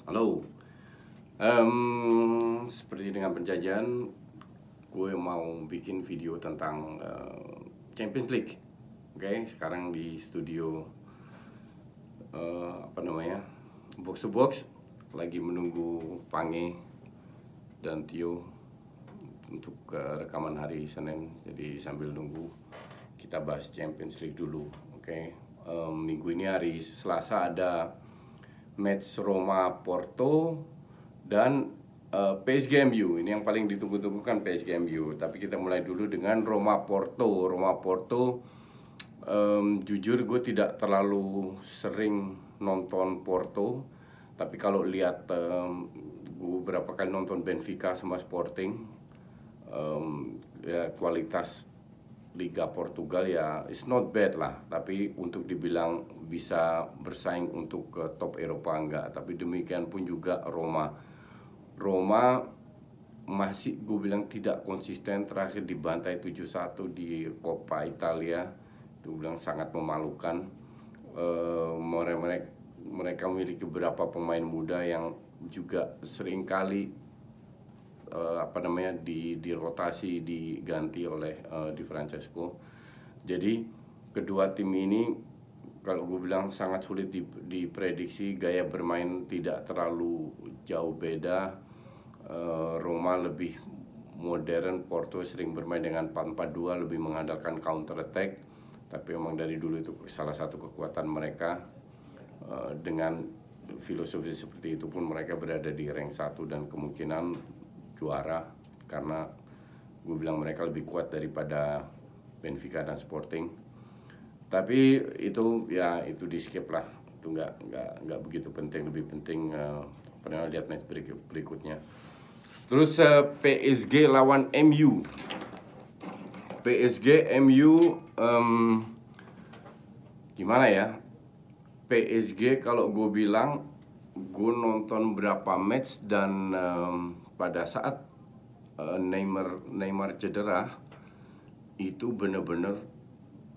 Halo, seperti dengan penjanjian, gue mau bikin video tentang Champions League. Oke, sekarang di studio box to box, lagi menunggu Pange dan Tio untuk rekaman hari Senin. Jadi sambil nunggu kita bahas Champions League dulu. Oke, minggu ini hari Selasa ada match Roma Porto dan PSG MU. Ini yang paling ditunggu-tunggu kan PSG MU. Tapi kita mulai dulu dengan Roma Porto. Jujur gue tidak terlalu sering nonton Porto. Tapi kalau lihat gue beberapa kali nonton Benfica sama Sporting, ya kualitas Liga Portugal ya it's not bad lah, tapi untuk dibilang bisa bersaing untuk ke top Eropa enggak. Tapi demikian pun juga Roma masih gue bilang tidak konsisten, terakhir dibantai 7-1 di Coppa Italia, itu bilang sangat memalukan. Mereka memiliki beberapa pemain muda yang juga seringkali dirotasi, diganti oleh Di Francesco. Jadi kedua tim ini kalau gue bilang sangat sulit diprediksi. Gaya bermain tidak terlalu jauh beda. Roma lebih modern, Porto sering bermain dengan 4-4-2, lebih mengandalkan counter attack. Tapi memang dari dulu itu salah satu kekuatan mereka. Dengan filosofi seperti itu pun mereka berada di rank 1 dan kemungkinan juara, karena gue bilang mereka lebih kuat daripada Benfica dan Sporting. Tapi itu di skip lah, itu nggak begitu penting. Lebih penting lihat match berikutnya. Terus PSG lawan MU. PSG MU gimana ya? PSG kalau gue bilang, gue nonton berapa match dan pada saat Neymar cedera itu benar-benar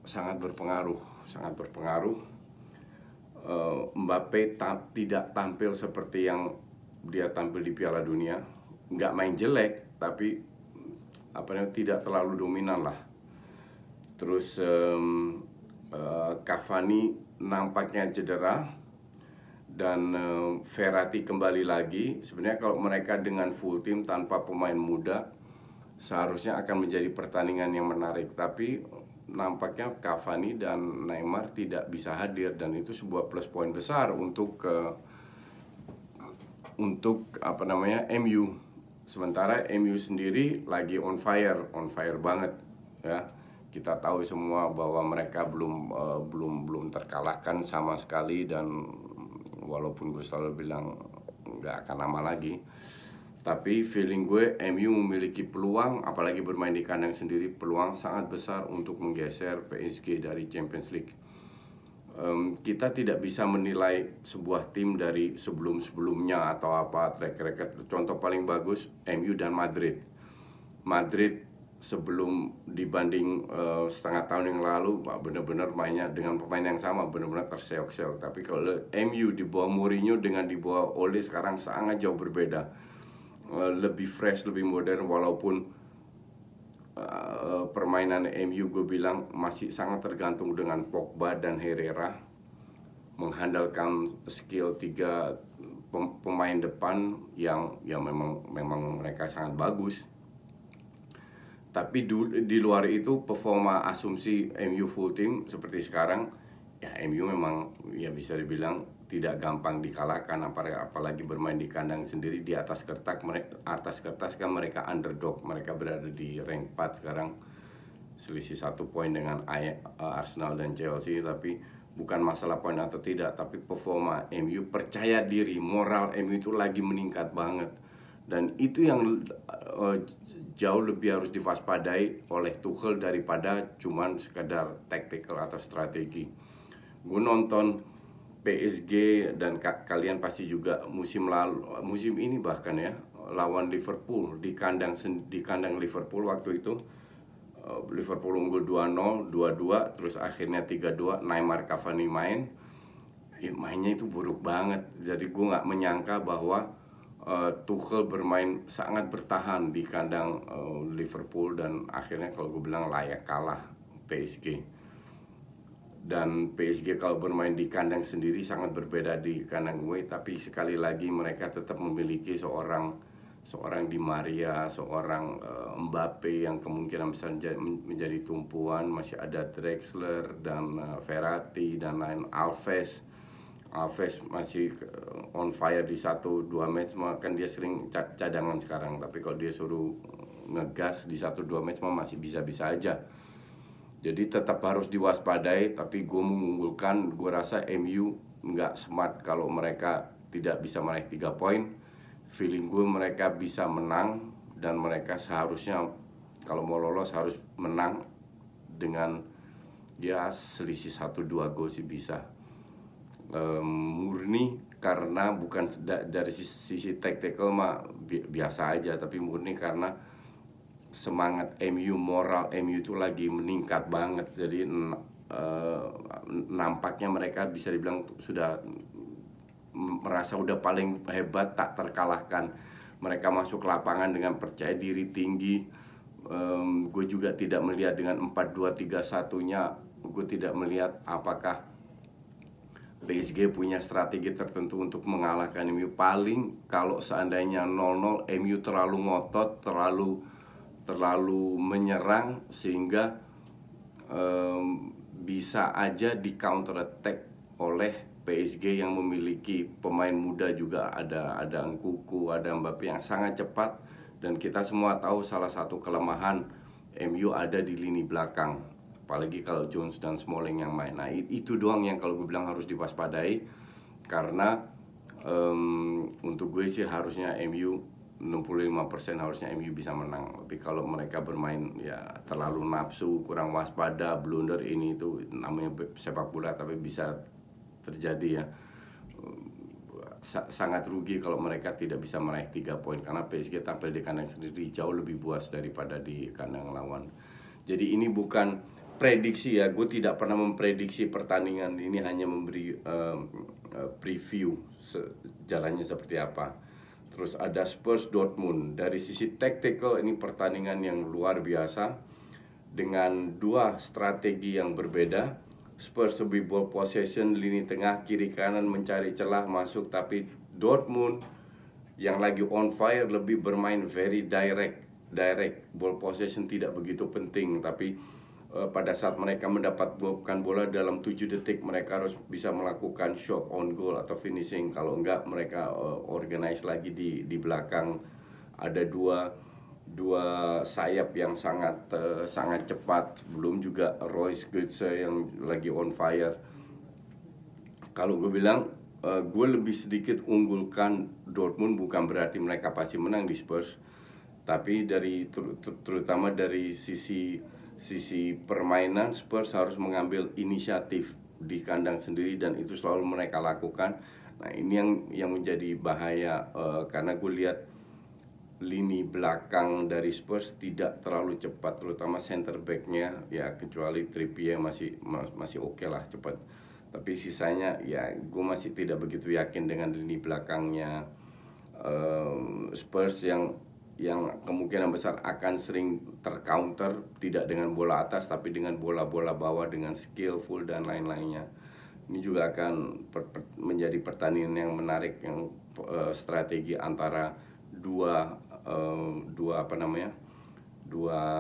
sangat berpengaruh. Mbappe tidak tampil seperti yang dia tampil di Piala Dunia. Nggak main jelek, tapi tidak terlalu dominan lah. Terus Cavani nampaknya cedera dan Verratti kembali lagi. Sebenarnya kalau mereka dengan full tim tanpa pemain muda seharusnya akan menjadi pertandingan yang menarik. Tapi nampaknya Cavani dan Neymar tidak bisa hadir, dan itu sebuah plus poin besar untuk MU. Sementara MU sendiri lagi on fire banget ya. Kita tahu semua bahwa mereka belum terkalahkan sama sekali, dan walaupun gue selalu bilang nggak akan lama lagi, tapi feeling gue MU memiliki peluang, apalagi bermain di kandang sendiri, peluang sangat besar untuk menggeser PSG dari Champions League. Kita tidak bisa menilai sebuah tim dari sebelum-sebelumnya atau track record. Contoh paling bagus MU dan Madrid sebelum dibanding setengah tahun yang lalu benar-benar mainnya dengan pemain yang sama, benar-benar terseok-seok. Tapi kalau MU di bawah Mourinho dengan di bawah Ole sekarang sangat jauh berbeda. Lebih fresh, lebih modern, walaupun permainan MU gue bilang masih sangat tergantung dengan Pogba dan Herrera, mengandalkan skill 3 pemain depan yang memang mereka sangat bagus. Tapi di luar itu performa asumsi MU full team seperti sekarang, ya MU memang ya bisa dibilang tidak gampang dikalahkan, apalagi bermain di kandang sendiri. Di atas kertas kan mereka underdog, mereka berada di rank 4 sekarang, selisih 1 poin dengan Arsenal dan Chelsea. Tapi bukan masalah poin atau tidak, tapi performa MU, percaya diri, moral MU itu lagi meningkat banget. Dan itu yang jauh lebih harus diwaspadai oleh Tuchel daripada cuman sekadar tactical atau strategi. Gue nonton PSG dan kalian pasti juga musim ini bahkan ya, lawan Liverpool di kandang Liverpool. Waktu itu Liverpool unggul 2-0, 2-2, terus akhirnya 3-2, Neymar Cavani main. mainnya itu buruk banget. Jadi gue nggak menyangka bahwa Tuchel bermain sangat bertahan di kandang Liverpool, dan akhirnya kalau gue bilang layak kalah PSG. Dan PSG kalau bermain di kandang sendiri sangat berbeda di kandang gue, tapi sekali lagi mereka tetap memiliki seorang Di Maria, seorang Mbappe yang kemungkinan bisa menjadi tumpuan. Masih ada Drexler dan Verratti dan lain. Alves masih on fire di 1-2 match, kan dia sering cadangan sekarang, tapi kalau dia suruh ngegas di 1-2 match masih bisa-bisa aja. Jadi tetap harus diwaspadai, tapi gue mengunggulkan, gue rasa MU nggak smart kalau mereka tidak bisa meraih 3 poin. Feeling gue mereka bisa menang, dan mereka seharusnya kalau mau lolos harus menang dengan ya selisih 1-2 gol sih bisa. Murni karena bukan dari sisi tactical mah biasa aja, tapi murni karena semangat MU, moral MU itu lagi meningkat banget. Jadi nampaknya mereka bisa dibilang sudah merasa udah paling hebat, tak terkalahkan. Mereka masuk lapangan dengan percaya diri tinggi. Gue juga tidak melihat dengan 4-2-3-1-nya, gue tidak melihat apakah PSG punya strategi tertentu untuk mengalahkan MU. Paling kalau seandainya 0-0, MU terlalu ngotot, terlalu menyerang, sehingga bisa aja di counter attack oleh PSG yang memiliki pemain muda juga. Ada Nkunku, ada Mbappe yang sangat cepat, dan kita semua tahu salah satu kelemahan MU ada di lini belakang, apalagi kalau Jones dan Smalling yang main. Nah itu doang yang kalau gue bilang harus diwaspadai, karena untuk gue sih harusnya MU 65% harusnya MU bisa menang. Tapi kalau mereka bermain ya terlalu nafsu, kurang waspada, blunder, ini itu namanya sepak bola, tapi bisa terjadi ya. Sangat rugi kalau mereka tidak bisa meraih 3 poin, karena PSG tampil di kandang sendiri jauh lebih buas daripada di kandang lawan. Jadi ini bukan prediksi ya, gue tidak pernah memprediksi pertandingan ini, hanya memberi preview jalannya seperti apa. Terus ada Spurs Dortmund. Dari sisi tactical ini pertandingan yang luar biasa dengan dua strategi yang berbeda. Spurs lebih ball possession, lini tengah kiri kanan mencari celah masuk, tapi Dortmund yang lagi on fire lebih bermain very direct. Ball possession tidak begitu penting, tapi pada saat mereka mendapatkan bola dalam 7 detik mereka harus bisa melakukan shot on goal atau finishing. Kalau enggak mereka organize lagi di belakang. Ada dua sayap yang sangat cepat, belum juga Royce Götze yang lagi on fire. Kalau gue bilang gue lebih sedikit unggulkan Dortmund, bukan berarti mereka pasti menang di Spurs, tapi terutama dari sisi permainan, Spurs harus mengambil inisiatif di kandang sendiri, dan itu selalu mereka lakukan. Nah ini yang menjadi bahaya, karena gue lihat lini belakang dari Spurs tidak terlalu cepat, terutama center backnya ya, kecuali Trippier masih oke lah cepat, tapi sisanya ya gue masih tidak begitu yakin dengan lini belakangnya Spurs yang kemungkinan besar akan sering tercounter, tidak dengan bola atas tapi dengan bola-bola bawah dengan skillful dan lain-lainnya. Ini juga akan menjadi pertandingan yang menarik, yang strategi antara dua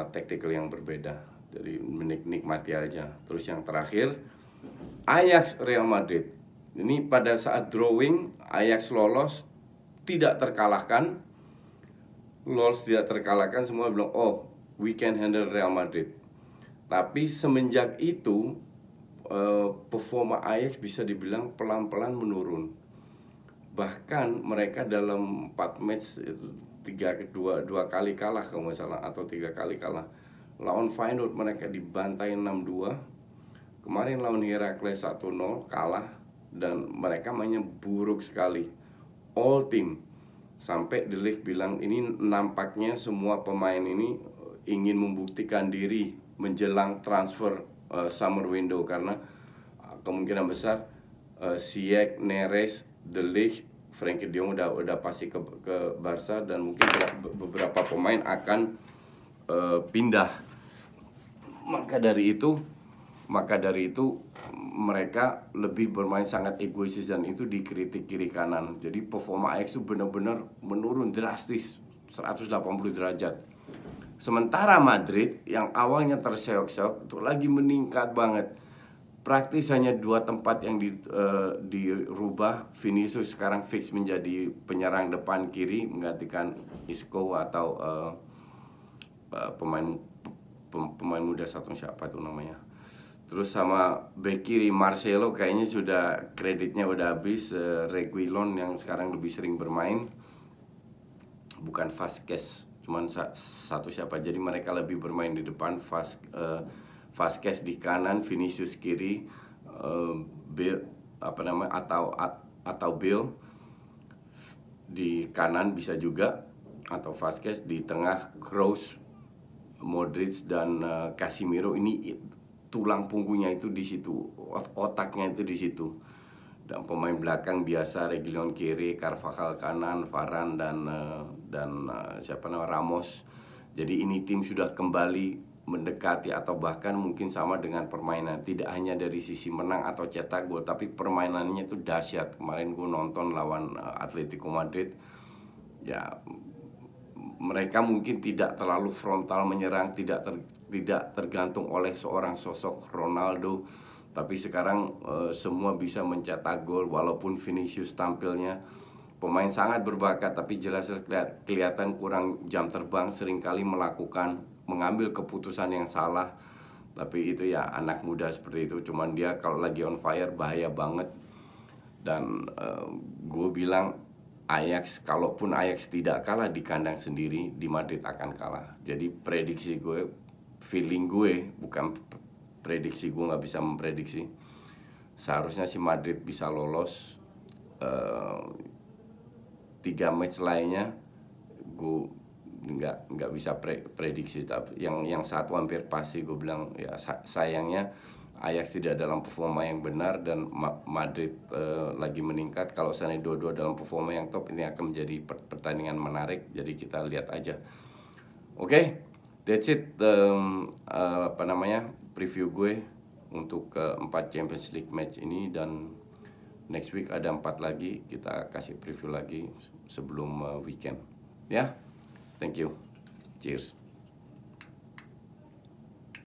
tactical yang berbeda. Jadi menikmati aja. Terus yang terakhir, Ajax Real Madrid. Ini pada saat drawing Ajax lolos tidak terkalahkan. Semua bilang oh we can handle Real Madrid. Tapi semenjak itu performa Ajax bisa dibilang pelan-pelan menurun. Bahkan mereka dalam 4 match dua kali kalah kalau nggak salah, atau 3 kali kalah. Lawan Feyenoord mereka dibantai 6-2. Kemarin lawan Heracles 1-0 kalah, dan mereka mainnya buruk sekali. All team. Sampai De Ligt bilang ini nampaknya semua pemain ini ingin membuktikan diri menjelang transfer summer window, karena kemungkinan besar Ziyech, Neres, De Ligt, Frenkie de Jong udah pasti ke Barca, dan mungkin beberapa pemain akan pindah. Maka dari itu mereka lebih bermain sangat egois, dan itu dikritik kiri kanan. Jadi performa Ajax itu benar-benar menurun drastis 180 derajat. Sementara Madrid yang awalnya terseok-seok itu lagi meningkat banget. Praktis hanya 2 tempat yang dirubah. Vinicius sekarang fix menjadi penyerang depan kiri menggantikan Isco atau pemain muda satu, siapa tuh namanya. Terus sama bek kiri Marcelo kayaknya sudah kreditnya udah habis. Reguilon yang sekarang lebih sering bermain, bukan Vasquez, cuman satu siapa. Jadi mereka lebih bermain di depan. Vasquez di kanan, Vinicius kiri, Bill atau Bill di kanan bisa juga, atau Vasquez di tengah, Kroos, Modric dan Casemiro. Ini tulang punggungnya itu di situ, otaknya itu di situ. Dan pemain belakang biasa, Reguilon kiri, Carvajal kanan, Varane dan siapa namanya, Ramos. Jadi ini tim sudah kembali mendekati atau bahkan mungkin sama dengan permainan, tidak hanya dari sisi menang atau cetak gol, tapi permainannya itu dahsyat. Kemarin gue nonton lawan Atletico Madrid, ya mereka mungkin tidak terlalu frontal menyerang, tidak tergantung oleh seorang sosok Ronaldo, tapi sekarang semua bisa mencetak gol. Walaupun Vinicius tampilnya pemain sangat berbakat, tapi jelas kelihatan kurang jam terbang, seringkali mengambil keputusan yang salah. Tapi itu ya anak muda seperti itu, cuman dia kalau lagi on fire bahaya banget. Dan gue bilang kalaupun Ajax tidak kalah di kandang sendiri, di Madrid akan kalah. Jadi prediksi gue, feeling gue, bukan prediksi, gue nggak bisa memprediksi, seharusnya si Madrid bisa lolos. 3 match lainnya gue nggak bisa prediksi, tapi yang satu hampir pasti gue bilang ya. Sayangnya Ajax tidak dalam performa yang benar, dan Madrid lagi meningkat. Kalau seandainya dua-dua dalam performa yang top, ini akan menjadi pertandingan menarik. Jadi kita lihat aja. Oke, that's it. Preview gue untuk 4 Champions League match ini, dan next week ada 4 lagi. Kita kasih preview lagi sebelum weekend. Ya, thank you. Cheers.